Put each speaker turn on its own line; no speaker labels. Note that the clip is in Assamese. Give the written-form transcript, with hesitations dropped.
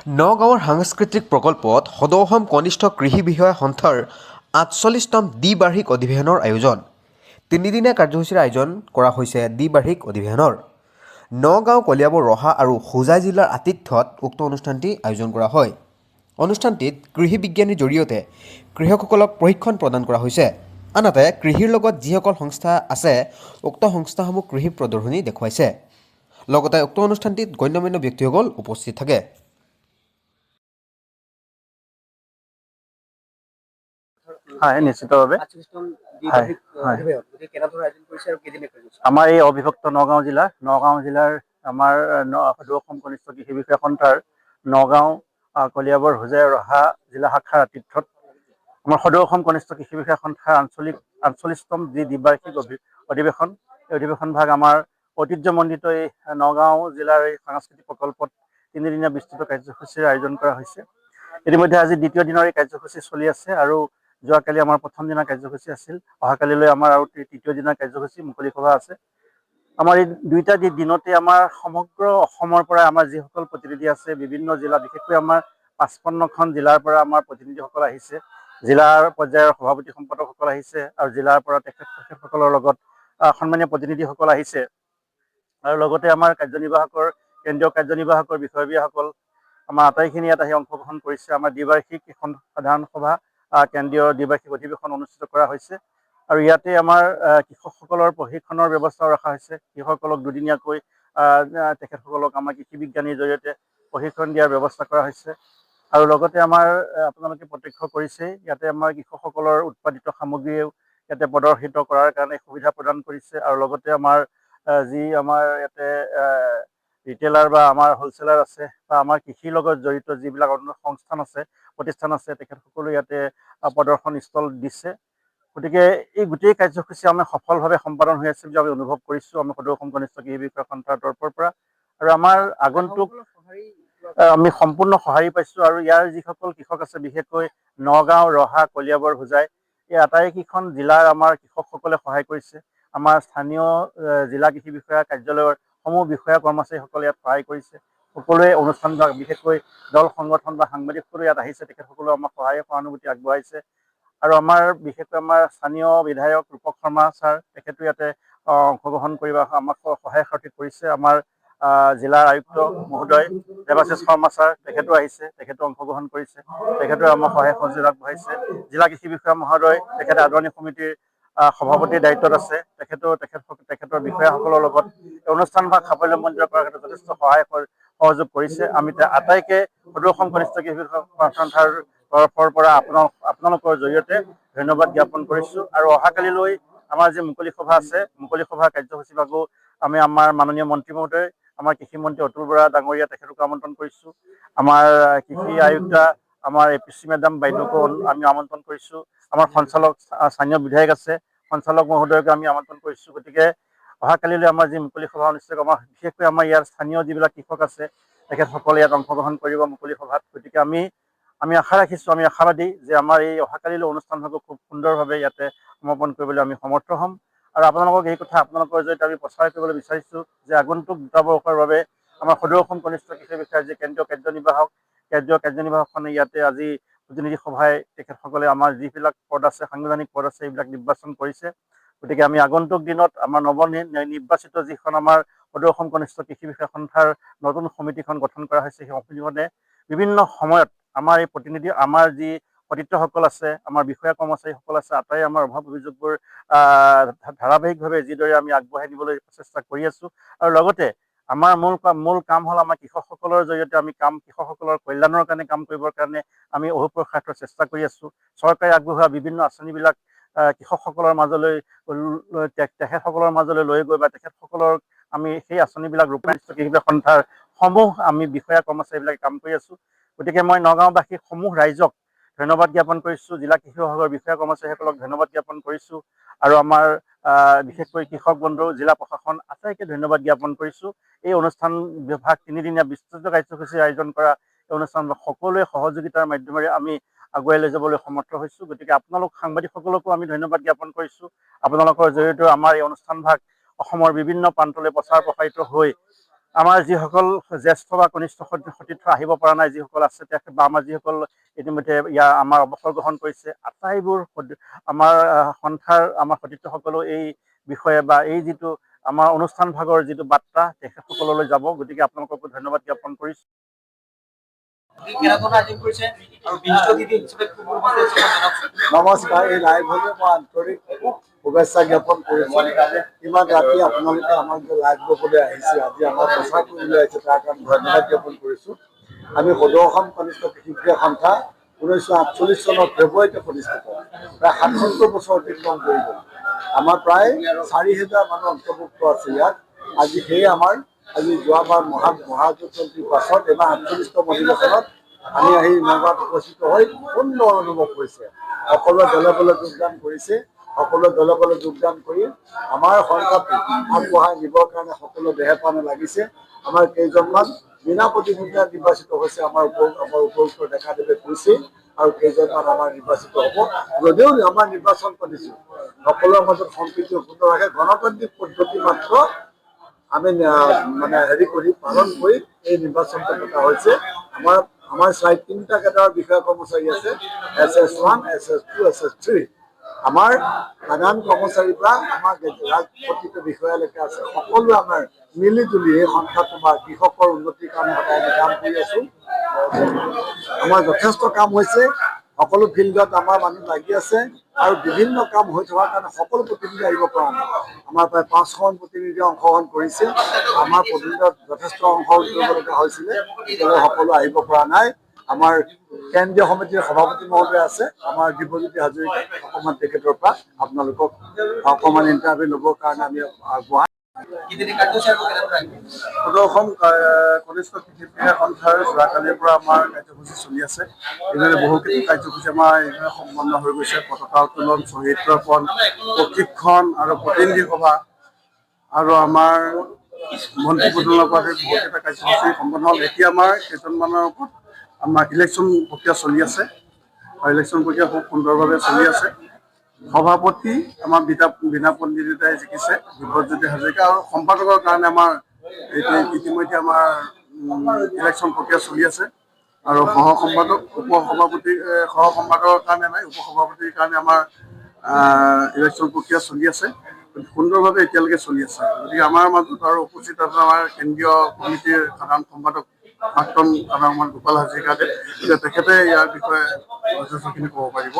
নগাঁৱৰ সাংস্কৃতিক প্ৰকল্পত সদৌ অসম কনিষ্ঠ কৃষি বিষয়া সন্থাৰ ৪৮তম দ্বিবাৰ্ষিক অধিৱেশনৰ আয়োজন। তিনিদিনীয়া কাৰ্যসূচীৰ আয়োজন কৰা হৈছে দ্বিবাৰ্ষিক অধিৱেশনৰ। নগাঁও, কলিয়াবৰ, ৰহা আৰু হোজাই জিলাৰ আতিথ্যত উক্ত অনুষ্ঠানটি আয়োজন কৰা হয়। অনুষ্ঠানটিত কৃষি বিজ্ঞানীৰ জৰিয়তে কৃষকসকলক প্ৰশিক্ষণ প্ৰদান কৰা হৈছে। আনহাতে কৃষিৰ লগত যিসকল সংস্থা আছে উক্ত সংস্থাসমূহ কৃষি প্ৰদৰ্শনী দেখুৱাইছে। লগতে উক্ত অনুষ্ঠানটিত গণ্যমান্য ব্যক্তিসকল উপস্থিত থাকে।
হয়, নিশ্চিতভাৱে আমাৰ এই অবিভক্ত নগাঁও জিলাৰ আমাৰ সদৌ অসম কনিষ্ঠ কৃষি বিষয়া সন্থাৰ নগাঁও, কলিয়াবৰ, হোজাই, ৰহা জিলা শাখাৰ আতিথ্যত আমাৰ সদৌ অসম কনিষ্ঠ কৃষি বিষয়া সন্থাৰ ৪৮তম যি দ্বিবাৰ্ষিক অধিৱেশন, এই অধিৱেশন ভাগ আমাৰ ঐতিহ্যমণ্ডিত এই নগাঁও জিলাৰ এই সাংস্কৃতিক প্ৰকল্পত তিনিদিনীয়া বিস্তৃত কাৰ্যসূচীৰ আয়োজন কৰা হৈছে। ইতিমধ্যে আজি দ্বিতীয় দিনৰ এই কাৰ্যসূচী চলি আছে আৰু যোৱাকালি আমাৰ প্ৰথম দিনৰ কাৰ্যসূচী আছিল। অহাকালিলৈ আমাৰ আৰু তৃতীয় দিনৰ কাৰ্যসূচী মুকলি সভা আছে। আমাৰ এই দুইটা দিনতে আমাৰ সমগ্ৰ অসমৰ পৰা আমাৰ যিসকল প্ৰতিনিধি আছে, বিভিন্ন জিলা, বিশেষকৈ আমাৰ ৫৫খন জিলাৰ পৰা আমাৰ প্ৰতিনিধিসকল আহিছে। জিলাৰ পৰ্যায়ৰ সভাপতি সম্পাদকসকল আহিছে আৰু জিলাৰ পৰা তেখেতসকলৰ লগত সন্মানীয় প্ৰতিনিধিসকল আহিছে আৰু লগতে আমাৰ কেন্দ্ৰীয় কাৰ্যনিৰ্বাহকৰ বিষয়ববীয়াসকল আমাৰ আটাইখিনি ইয়াত আহি অংশগ্ৰহণ কৰিছে। আমাৰ দ্বিবাৰ্ষিক এখন সাধাৰণ সভা, কেন্দ্ৰীয় দ্বিবাৰ্ষিক অধিৱেশন অনুষ্ঠিত কৰা হৈছে আৰু ইয়াতে আমাৰ কৃষকসকলৰ প্ৰশিক্ষণৰ ব্যৱস্থাও ৰখা হৈছে। কৃষকসকলক দুদিনীয়াকৈ তেখেতসকলক আমাৰ কৃষি বিজ্ঞানীৰ জৰিয়তে প্ৰশিক্ষণ দিয়াৰ ব্যৱস্থা কৰা হৈছে আৰু লগতে আমাৰ আপোনালোকে প্ৰত্যক্ষ কৰিছেই, ইয়াতে আমাৰ কৃষকসকলৰ উৎপাদিত সামগ্ৰীও ইয়াতে প্ৰদৰ্শিত কৰাৰ কাৰণে সুবিধা প্ৰদান কৰিছে আৰু লগতে আমাৰ যি আমাৰ ইয়াতে ৰিটেইলাৰ বা আমাৰ হোলচেলাৰ আছে বা আমাৰ কৃষিৰ লগত জড়িত যিবিলাক প্ৰতিষ্ঠান আছে, তেখেতসকলো ইয়াতে প্ৰদৰ্শন স্থল দিছে। গতিকে এই গোটেই কাৰ্যসূচী আমি সফলভাৱে সম্পাদন হৈ আছে বুলি আমি অনুভৱ কৰিছোঁ আমি সদৌ অসম কনিষ্ঠ কৃষি বিষয়া সন্থাৰ তৰফৰ পৰা। আৰু আমাৰ আগন্তুক আমি সম্পূৰ্ণ সঁহাৰি পাইছোঁ আৰু ইয়াৰ যিসকল কৃষক আছে, বিশেষকৈ নগাঁও, ৰহা, কলিয়াবৰ, হোজাই, এই আটাইকেইখন জিলাৰ আমাৰ কৃষকসকলে সহায় কৰিছে। আমাৰ স্থানীয় জিলা কৃষি বিষয়া কাৰ্যালয়ৰ সমূহ বিষয়া কৰ্মচাৰীসকলে ইয়াত সহায় কৰিছে। সকলোৱে অনুষ্ঠান বিশেষকৈ দল সংগঠন বা সাংবাদিকসকলো ইয়াত আহিছে, তেখেতসকলেও আমাক সহায় সহানুভূতি আগবঢ়াইছে আৰু আমাৰ বিশেষকৈ আমাৰ স্থানীয় বিধায়ক ৰূপক শৰ্মা ছাৰ, তেখেতো ইয়াতে অংশগ্ৰহণ কৰি আমাক সহায় সাৰথি কৰিছে। আমাৰ জিলাৰ আয়ুক্ত মহোদয় দেৱাশিষ শৰ্মা ছাৰ, তেখেতো আহিছে, তেখেতো অংশগ্ৰহণ কৰিছে, তেখেতো আমাক সহায় সহযোগ আগবঢ়াইছে। জিলা কৃষি বিষয়া মহোদয়, তেখেতে আদৰণি সমিতিৰ সভাপতিৰ দায়িত্বত আছে, তেখেতৰ বিষয়াসকলৰ লগত অনুষ্ঠান ভাগ সাফল্যমণ্ডিত কৰাৰ ক্ষেত্ৰত যথেষ্ট সহায় সহযোগ কৰিছে। আমি আটাইকে সদৌ অসম কনিষ্ঠ কৃষি বিষয়া সন্থাৰ তৰফৰ পৰা আপোনালোকৰ জৰিয়তে ধন্যবাদ জ্ঞাপন কৰিছোঁ আৰু অহাকালিলৈ আমাৰ যি মুকলি সভা আছে, মুকলি সভা কাৰ্যসূচী ভাগো আমি আমাৰ মাননীয় মন্ত্ৰী মহোদয়, আমাৰ কৃষি মন্ত্ৰী অতুল বৰা ডাঙৰীয়া, তেখেতকো আমন্ত্ৰণ কৰিছোঁ। আমাৰ কৃষি আয়ুক্তা আমাৰ APC মেডাম বাইদেউকো আমি আমন্ত্ৰণ কৰিছোঁ। আমাৰ সঞ্চালক স্থানীয় বিধায়ক আছে, সঞ্চালক মহোদয়কো আমি আমন্ত্ৰণ কৰিছোঁ। গতিকে অহাকালিলৈ আমাৰ যি মুকলি সভা অনুষ্ঠিত হ'ব, বিশেষকৈ আমাৰ ইয়াৰ স্থানীয় যিবিলাক কৃষক আছে, তেখেতসকলে ইয়াত অংশগ্ৰহণ কৰিব মুকলি সভাত। গতিকে আমি আশা ৰাখিছোঁ, আমি আশাবাদী যে আমাৰ এই অহাকালিলৈ অনুষ্ঠানভাগো খুব সুন্দৰভাৱে ইয়াতে সমাপন কৰিবলৈ আমি সমৰ্থ হ'ম আৰু আপোনালোকক এই কথা আপোনালোকৰ জৰিয়তে আমি প্ৰচাৰ কৰিবলৈ বিচাৰিছোঁ যে আগন্তুক দুটা বৰ্ষৰ বাবে আমাৰ সদৌ অসম কনিষ্ঠ কৃষি বিষয়াৰ যি কেন্দ্ৰীয় কাৰ্যনিৰ্বাহকখনে ইয়াতে আজি প্ৰতিনিধি সভাই তেখেতসকলে আমাৰ যিবিলাক পদ আছে, সাংবিধানিক পদ আছে, এইবিলাক নিৰ্বাচন কৰিছে। গতিকে আমি আগন্তুক দিনত আমাৰ নিৰ্বাচিত যিখন আমাৰ সদৌ অসম কনিষ্ঠ কৃষি বিষয়া সন্থাৰ নতুন সমিতিখন গঠন কৰা হৈছে, সেই সমিতিখনে বিভিন্ন সময়ত আমাৰ এই প্ৰতিনিধি, আমাৰ যি সতীৰ্থসকল আছে, আমাৰ বিষয়া কৰ্মচাৰীসকল আছে, আটাই আমাৰ অভাৱ অভিযোগবোৰ ধাৰাবাহিকভাৱে যিদৰে আমি আগবঢ়াই নিবলৈ চেষ্টা কৰি আছোঁ আৰু লগতে আমাৰ মূল কাম হ'ল আমাৰ কৃষকসকলৰ জৰিয়তে আমি কৃষকসকলৰ কল্যাণৰ কাৰণে কাম কৰিবৰ কাৰণে আমি অহোপুৰুষাৰ্থ চেষ্টা কৰি আছোঁ। চৰকাৰে আগবঢ়োৱা বিভিন্ন আঁচনিবিলাক কৃষকসকলৰ মাজলৈ লৈ গৈ বা তেখেতসকলৰ আমি সেই আঁচনিবিলাক ৰূপায়ণ কৃষি সন্থাৰ সমূহ আমি বিষয়া কৰ্মচাৰীবিলাকে কাম কৰি আছোঁ। গতিকে মই নগাঁওবাসী সমূহ ৰাইজক ধন্যবাদ জ্ঞাপন কৰিছোঁ, জিলা কৃষি বিভাগৰ বিষয়া কৰ্মচাৰীসকলক ধন্যবাদ জ্ঞাপন কৰিছোঁ আৰু আমাৰ বিশেষকৈ কৃষক বন্ধু, জিলা প্ৰশাসন আটাইকে ধন্যবাদ জ্ঞাপন কৰিছোঁ। এই অনুষ্ঠান বিভাগ তিনিদিনীয়া বিস্তৃত কাৰ্যসূচীৰ আয়োজন কৰা এই অনুষ্ঠান সকলোৱে সহযোগিতাৰ মাধ্যমেৰে আমি আগুৱাই লৈ যাবলৈ সমৰ্থ হৈছোঁ। গতিকে আপোনালোক সাংবাদিকসকলকো আমি ধন্যবাদ জ্ঞাপন কৰিছোঁ। আপোনালোকৰ জৰিয়তেও আমাৰ এই অনুষ্ঠান ভাগ অসমৰ বিভিন্ন প্ৰান্তলৈ প্ৰচাৰ প্ৰসাৰিত হৈ আমাৰ যিসকল জ্যেষ্ঠ বা কনিষ্ঠ সতীৰ্থ আহিব পৰা নাই, যিসকল আছে বা আমাৰ যিসকল ইতিমধ্যে আমাৰ অৱসৰ গ্ৰহণ কৰিছে, আটাইবোৰ আমাৰ সন্থাৰ আমাৰ সতীৰ্থসকলেও এই বিষয়ে বা এই যিটো আমাৰ অনুষ্ঠান ভাগৰ যিটো বাৰ্তা তেখেতসকললৈ যাব। গতিকে আপোনালোককো ধন্যবাদ জ্ঞাপন কৰিছোঁ।
নমস্কাৰ, এই লাইভলৈ মই আন্তৰিক শুভেচ্ছা জ্ঞাপন কৰিছোঁ। ইমান ৰাতি আপোনালোকে আমাক যে লাইভ ল'বলৈ আহিছে, আজি আমাৰ প্ৰচাৰ কৰিবলৈ আহিছে, তাৰ কাৰণে ধন্যবাদ জ্ঞাপন কৰিছোঁ। আমি সদৌ অসম কনিষ্ঠ কৃষি বিষয়া সন্থা 1948 চনৰ ফেব্ৰুৱাৰীতে প্ৰতিষ্ঠিত, প্ৰায় ৭৭ বছৰ অতিক্ৰম কৰি গ'ল। আমাৰ প্ৰায় ৪,০০০ মানুহ অন্তৰ্ভুক্ত আছে ইয়াত। আজি আজি যোৱাবাৰ মহাযুদ্ধৰ পাছত এইবাৰ ৪৮তম অধিৱেশনত আমি আহি নগাঁৱত উপস্থিত হৈ সুন্দৰ অনুভৱ হৈছে। সকলোৱে দলে বলে যোগদান কৰিছে, সকলোৱে দলে বলে যোগদান কৰি আমাৰ সন্থাটো আগবঢ়াই নিবৰ কাৰণে সকলো দেহে প্ৰাণে লাগিছে। আমাৰ কেইজনমান বিনা প্ৰতিদ্বন্দ্বিতাত নিৰ্বাচিত হৈছে, আমাৰ উপযুক্ত ডেকাদেৱে কৈছে, আৰু কেইজনমান আমাৰ নিৰ্বাচিত হ'ব। যদিও আমাৰ নিৰ্বাচন পাতিছোঁ, সকলোৰে মাজত সম্প্ৰীতি অক্ষুণ্ণ ৰাখে, গণতান্ত্ৰিক পদ্ধতি মাত্ৰ আমি পালন কৰি এই নিৰ্বাচনটো পতা হৈছে। আমাৰ 3টা কেডাৰৰ বিষয়া কৰ্মচাৰী আছে, SS1, SS2, SS3। আমাৰ সাধাৰণ কৰ্মচাৰীৰ পৰা আমাৰ প্ৰতিটো বিষয়ালৈকে আছে। সকলোৱে আমাৰ মিলি জুলি এই সন্থাটো বা কৃষকৰ উন্নতিৰ কাৰণে সদায় আমি কাম কৰি আছো। আমাৰ যথেষ্ট কাম হৈছে, সকলো ফিল্ডত আমাৰ মানুহ লাগি আছে, আৰু বিভিন্ন কাম হৈ থকাৰ কাৰণে সকলো প্ৰতিনিধি আহিব পৰা নাই। আমাৰ প্ৰায় 500খন প্ৰতিনিধিয়ে অংশগ্ৰহণ কৰিছে। আমাৰ প্ৰতিনিধিত যথেষ্ট অংশগ্ৰহণ কৰিবলগীয়া হৈছিলে, এতিয়ালৈ সকলো আহিব পৰা নাই। আমাৰ কেন্দ্ৰীয় সমিতিৰ সভাপতি মহোদয় আছে, আমাৰ দিব্যজ্যোতি হাজৰিকা, অকণমান তেখেতৰ পৰা আপোনালোকক অকণমান ইণ্টাৰভিউ ল'বৰ কাৰণে আমি আগবঢ়াম। সদৌ অসম কনিষ্ঠ কৃষি বিষয়া সন্থাৰ যোৱাকালিৰ পৰা আমাৰ কাৰ্যসূচী চলি আছে। এইদৰে বহুকেইটা কাৰ্যসূচী আমাৰ এইদৰে সম্পন্ন হৈ গৈছে। পতাকা উত্তোলন, শ্বহীদ তৰ্পণ, প্ৰশিক্ষণ আৰু প্ৰতিনিধি সভা, আৰু আমাৰ মন্ত্ৰী পদলৰ পৰা বহুকেইটা কাৰ্যসূচী সম্পন্ন হ'ল। এতিয়া আমাৰ কেইজনমানৰ ওপৰত আমাৰ ইলেকশ্যন প্ৰক্ৰিয়া চলি আছে, আৰু ইলেকশ্যন প্ৰক্ৰিয়া খুব সুন্দৰভাৱে চলি আছে। সভাপতি আমাৰ বিনা পণ্ডিতাই জিকিছে, দিব্যজ্যোতি হাজৰিকা, আৰু সম্পাদকৰ কাৰণে আমাৰ ইতিমধ্যে আমাৰ ইলেকশ্যন প্ৰক্ৰিয়া চলি আছে। আৰু সহসম্পাদকৰ কাৰণে নাই, উপসভাপতিৰ কাৰণে আমাৰ ইলেকশ্যন প্ৰক্ৰিয়া চলি আছে। সুন্দৰভাৱে এতিয়ালৈকে চলি আছে। গতিকে আমাৰ মাজত আৰু উপস্থিত আছে আমাৰ কেন্দ্ৰীয় কমিটিৰ সাধাৰণ সম্পাদক প্ৰাক্তন সাধাৰণ গোপাল হাজৰিকাদেৱ। তেখেতে ইয়াৰ বিষয়ে যথেষ্টখিনি ক'ব পাৰিব।